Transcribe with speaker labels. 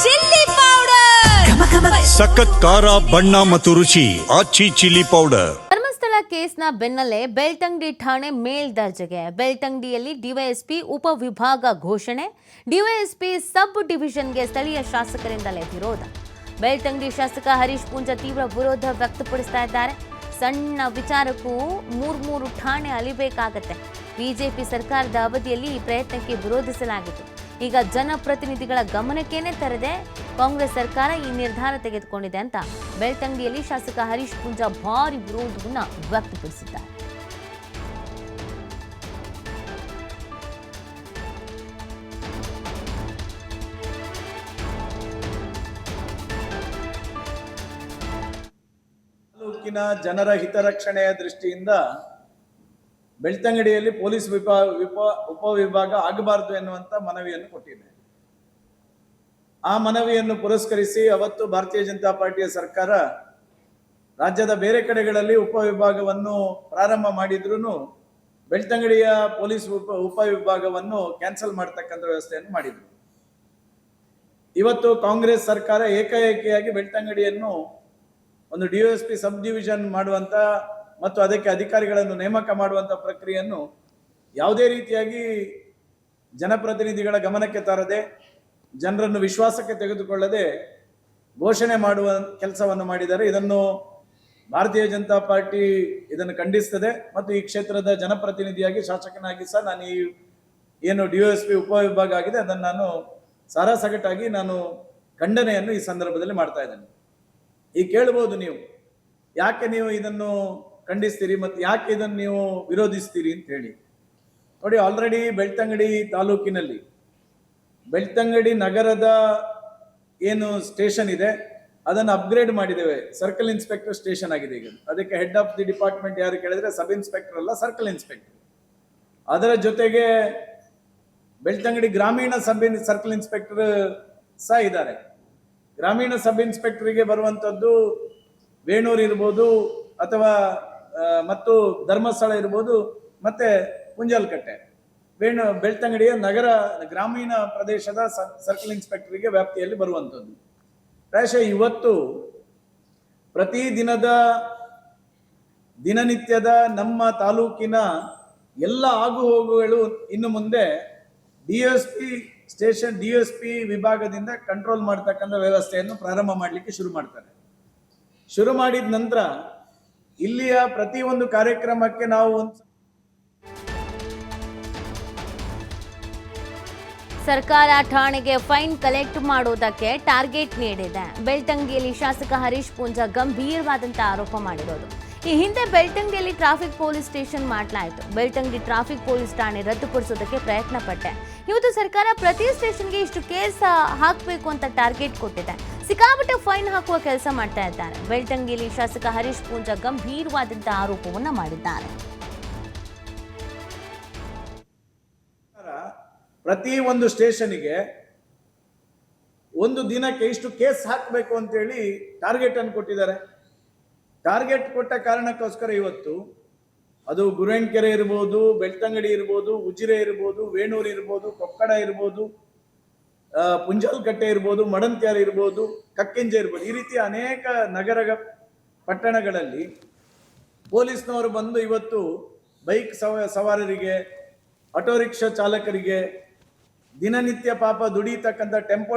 Speaker 1: Chilli powder,
Speaker 2: ಸಖತ್ ಖಾರ ಬಣ್ಣ ಮತ್ತು ರುಚಿ ಆಚಿ ಚಿಲ್ಲಿ ಪೌಡರ್.
Speaker 1: ಧರ್ಮಸ್ಥಳ ಕೇಸ್ನ ಬೆನ್ನಲ್ಲೇ ಬೆಳ್ತಂಗಡಿ ಠಾಣೆ ಮೇಲ್ದರ್ಜೆಗೆ. ಬೆಳ್ತಂಗಡಿಯಲ್ಲಿ ಡಿವೈಎಸ್ಪಿ ಉಪವಿಭಾಗ ಘೋಷಣೆ, ಡಿವೈಎಸ್ಪಿ ಸಬ್ ಡಿವಿಷನ್ಗೆ ಸ್ಥಳೀಯ ಶಾಸಕರಿಂದಲೇ ವಿರೋಧ. ಬೆಳ್ತಂಗಡಿ ಶಾಸಕ ಹರೀಶ್ ಪೂಂಜ ತೀವ್ರ ವಿರೋಧ ವ್ಯಕ್ತಪಡಿಸ್ತಾ ಇದ್ದಾರೆ. ಸಣ್ಣ ವಿಚಾರಕ್ಕೂ ಮೂರು ಠಾಣೆ ಅಲಿಬೇಕಾಗತ್ತೆ. ಬಿಜೆಪಿ ಸರ್ಕಾರದ ಅವಧಿಯಲ್ಲಿ ಈ ಪ್ರಯತ್ನಕ್ಕೆ ವಿರೋಧಿಸಲಾಗಿತ್ತು. ಈಗ ಜನಪ್ರತಿನಿಧಿಗಳ ಗಮನಕ್ಕೇನೆ ತರದೆ ಕಾಂಗ್ರೆಸ್ ಸರ್ಕಾರ ಈ ನಿರ್ಧಾರ ತೆಗೆದುಕೊಂಡಿದೆ ಅಂತ ಬೆಳ್ತಂಗಡಿಯಲ್ಲಿ ಶಾಸಕ ಹರೀಶ್ ಪೂಂಜ ಭಾರಿ ವಿರೋಧವನ್ನು ವ್ಯಕ್ತಪಡಿಸಿದ್ದಾರೆ.
Speaker 3: ತಾಲೂಕಿನ ಜನರ ಹಿತರಕ್ಷಣೆಯ ದೃಷ್ಟಿಯಿಂದ ಬೆಳ್ತಂಗಡಿಯಲ್ಲಿ ಪೊಲೀಸ್ ಉಪವಿಭಾಗ ಆಗಬಾರದು ಎನ್ನುವಂತ ಮನವಿಯನ್ನು ಕೊಟ್ಟಿದೆ. ಆ ಮನವಿಯನ್ನು ಪುರಸ್ಕರಿಸಿ ಅವತ್ತು ಭಾರತೀಯ ಜನತಾ ಪಾರ್ಟಿಯ ಸರ್ಕಾರ ರಾಜ್ಯದ ಬೇರೆ ಕಡೆಗಳಲ್ಲಿ ಉಪವಿಭಾಗವನ್ನು ಪ್ರಾರಂಭ ಮಾಡಿದ್ರು ಬೆಳ್ತಂಗಡಿಯ ಪೊಲೀಸ್ ಉಪವಿಭಾಗವನ್ನು ಕ್ಯಾನ್ಸಲ್ ಮಾಡತಕ್ಕಂಥ ವ್ಯವಸ್ಥೆಯನ್ನು ಮಾಡಿದ್ರು. ಇವತ್ತು ಕಾಂಗ್ರೆಸ್ ಸರ್ಕಾರ ಏಕಾಏಕಿಯಾಗಿ ಬೆಳ್ತಂಗಡಿಯನ್ನು ಒಂದು ಡಿವೈಎಸ್ಪಿ ಸಬ್ ಡಿವಿಷನ್ ಮಾಡುವಂತ ಮತ್ತು ಅದಕ್ಕೆ ಅಧಿಕಾರಿಗಳನ್ನು ನೇಮಕ ಮಾಡುವಂತ ಪ್ರಕ್ರಿಯೆಯನ್ನು ಯಾವುದೇ ರೀತಿಯಾಗಿ ಜನಪ್ರತಿನಿಧಿಗಳ ಗಮನಕ್ಕೆ ತರದೆ, ಜನರನ್ನು ವಿಶ್ವಾಸಕ್ಕೆ ತೆಗೆದುಕೊಳ್ಳದೆ ಘೋಷಣೆ ಮಾಡುವ ಕೆಲಸವನ್ನು ಮಾಡಿದ್ದಾರೆ. ಇದನ್ನು ಭಾರತೀಯ ಜನತಾ ಪಾರ್ಟಿ ಇದನ್ನು ಖಂಡಿಸ್ತದೆ ಮತ್ತು ಈ ಕ್ಷೇತ್ರದ ಜನಪ್ರತಿನಿಧಿಯಾಗಿ ಶಾಸಕನಾಗಿ ಸಹ ನಾನು ಈ ಏನು ಡಿವೈಎಸ್ಪಿ ಉಪವಿಭಾಗ ಆಗಿದೆ ಅದನ್ನು ನಾನು ಸಾರಾಸಗಟಾಗಿ ನಾನು ಖಂಡನೆಯನ್ನು ಈ ಸಂದರ್ಭದಲ್ಲಿ ಮಾಡ್ತಾ ಇದ್ದೇನೆ. ಈಗ ಕೇಳ್ಬೋದು ನೀವು, ಯಾಕೆ ನೀವು ಇದನ್ನು ಖಂಡಿಸ್ತೀರಿ ಮತ್ತು ಯಾಕೆ ಇದನ್ನು ನೀವು ವಿರೋಧಿಸ್ತೀರಿ ಅಂತ ಹೇಳಿ. ನೋಡಿ, ಆಲ್ರೆಡಿ ಬೆಳ್ತಂಗಡಿ ತಾಲೂಕಿನಲ್ಲಿ ಬೆಳ್ತಂಗಡಿ ನಗರದ ಏನು ಸ್ಟೇಷನ್ ಇದೆ ಅದನ್ನು ಅಪ್ಗ್ರೇಡ್ ಮಾಡಿದ್ದೇವೆ. ಸರ್ಕಲ್ ಇನ್ಸ್ಪೆಕ್ಟರ್ ಸ್ಟೇಷನ್ ಆಗಿದೆ ಈಗ. ಅದಕ್ಕೆ ಹೆಡ್ ಆಫ್ ದಿ ಡಿಪಾರ್ಟ್ಮೆಂಟ್ ಯಾರು ಕೇಳಿದ್ರೆ ಸಬ್ ಇನ್ಸ್ಪೆಕ್ಟರ್ ಅಲ್ಲ, ಸರ್ಕಲ್ ಇನ್ಸ್ಪೆಕ್ಟರ್. ಅದರ ಜೊತೆಗೆ ಬೆಳ್ತಂಗಡಿ ಗ್ರಾಮೀಣ ಸರ್ಕಲ್ ಇನ್ಸ್ಪೆಕ್ಟರ್ ಸಹ ಇದ್ದಾರೆ. ಗ್ರಾಮೀಣ ಸಬ್ ಇನ್ಸ್ಪೆಕ್ಟರ್ಗೆ ಬರುವಂಥದ್ದು ವೇಣೂರು ಇರ್ಬೋದು ಅಥವಾ ಮತ್ತು ಧರ್ಮಸ್ಥಳ ಇರ್ಬೋದು ಮತ್ತೆ ಕುಂಜಲ್ಕಟ್ಟೆ. ಬೆಳ್ತಂಗಡಿಯ ನಗರ ಗ್ರಾಮೀಣ ಪ್ರದೇಶದ ಸರ್ಕಲ್ ಇನ್ಸ್ಪೆಕ್ಟರ್ಗೆ ವ್ಯಾಪ್ತಿಯಲ್ಲಿ ಬರುವಂಥದ್ದು. ಪ್ರಾಯಶಃ ಇವತ್ತು ದಿನನಿತ್ಯದ ನಮ್ಮ ತಾಲೂಕಿನ ಎಲ್ಲ ಆಗುಹೋಗುಗಳು ಇನ್ನು ಮುಂದೆ ಡಿಎಸ್ಪಿ ವಿಭಾಗದಿಂದ ಕಂಟ್ರೋಲ್ ಮಾಡ್ತಕ್ಕಂಥ ವ್ಯವಸ್ಥೆಯನ್ನು ಪ್ರಾರಂಭ ಮಾಡಲಿಕ್ಕೆ ಶುರು ಮಾಡ್ತಾರೆ. ಶುರು ಮಾಡಿದ ನಂತರ ಇಲ್ಲಿಯ ಪ್ರತಿಯೊಂದು ಕಾರ್ಯಕ್ರಮಕ್ಕೆ ನಾವು
Speaker 1: ಸರ್ಕಾರ ಠಾಣೆಗೆ ಫೈನ್ ಕಲೆಕ್ಟ್ ಮಾಡೋದಕ್ಕೆ ಟಾರ್ಗೆಟ್ ನೀಡಿದೆ. ಬೆಳ್ತಂಗಡಿಯಲ್ಲಿ ಶಾಸಕ ಹರೀಶ್ ಪೂಂಜ ಗಂಭೀರವಾದಂತಹ ಆರೋಪ ಮಾಡಿರೋದು. ಈ ಹಿಂದೆ ಬೆಳ್ತಂಗಡಿಯಲ್ಲಿ ಟ್ರಾಫಿಕ್ ಪೊಲೀಸ್ ಸ್ಟೇಷನ್ ಮಾಡಲಾಯಿತು. ಬೆಳ್ತಂಗಡಿ ಟ್ರಾಫಿಕ್ ಪೊಲೀಸ್ ಠಾಣೆ ರದ್ದುಪಡಿಸೋದಕ್ಕೆ ಪ್ರಯತ್ನ ಪಟ್ಟೆ. ಇವತ್ತು ಸರ್ಕಾರ ಪ್ರತಿ ಸ್ಟೇಷನ್ಗೆ ಇಷ್ಟು ಕೇಸ್ ಹಾಕಬೇಕು ಅಂತ ಟಾರ್ಗೆಟ್ ಕೊಟ್ಟಿದೆ. ಸಿಕ್ಕಾಪಟ್ಟೆ ಫೈನ್ ಹಾಕುವ ಕೆಲಸ ಮಾಡ್ತಾ ಇದ್ದಾರೆ. ಬೆಳ್ತಂಗಡಿಯಲ್ಲಿ ಶಾಸಕ ಹರೀಶ್ ಪೂಂಜ ಗಂಭೀರವಾದಂತಹ ಆರೋಪವನ್ನ ಮಾಡಿದ್ದಾರೆ.
Speaker 3: ಪ್ರತಿ ಒಂದು ಸ್ಟೇಷನ್ಗೆ ಒಂದು ದಿನಕ್ಕೆ ಇಷ್ಟು ಕೇಸ್ ಹಾಕಬೇಕು ಅಂತೇಳಿ ಟಾರ್ಗೆಟ್ ಅನ್ನು ಕೊಟ್ಟಿದ್ದಾರೆ. ಟಾರ್ಗೆಟ್ ಕೊಟ್ಟ ಕಾರಣಕ್ಕೋಸ್ಕರ ಇವತ್ತು ಅದು ಗುರೇಣ್ಕೆರೆ ಇರ್ಬೋದು, ಬೆಳ್ತಂಗಡಿ ಇರ್ಬೋದು, ಉಜಿರೆ ಇರ್ಬೋದು, ವೇಣೂರು ಇರ್ಬೋದು, ಕೊಕ್ಕಡ ಇರ್ಬೋದು, ಪುಂಜಲ್ಕಟ್ಟೆ ಇರ್ಬೋದು, ಮಡಂತ್ಯಾರ ಇರ್ಬೋದು, ಕಕ್ಕಿಂಜೆ ಇರ್ಬೋದು, ಈ ರೀತಿ ಅನೇಕ ನಗರ ಪಟ್ಟಣಗಳಲ್ಲಿ ಪೊಲೀಸ್ನವರು ಬಂದು ಇವತ್ತು ಬೈಕ್ ಸವಾರರಿಗೆ, ಆಟೋ ರಿಕ್ಷಾ ಚಾಲಕರಿಗೆ, ದಿನನಿತ್ಯ ಪಾಪ ದುಡಿತಕ್ಕಂಥ ಟೆಂಪೋ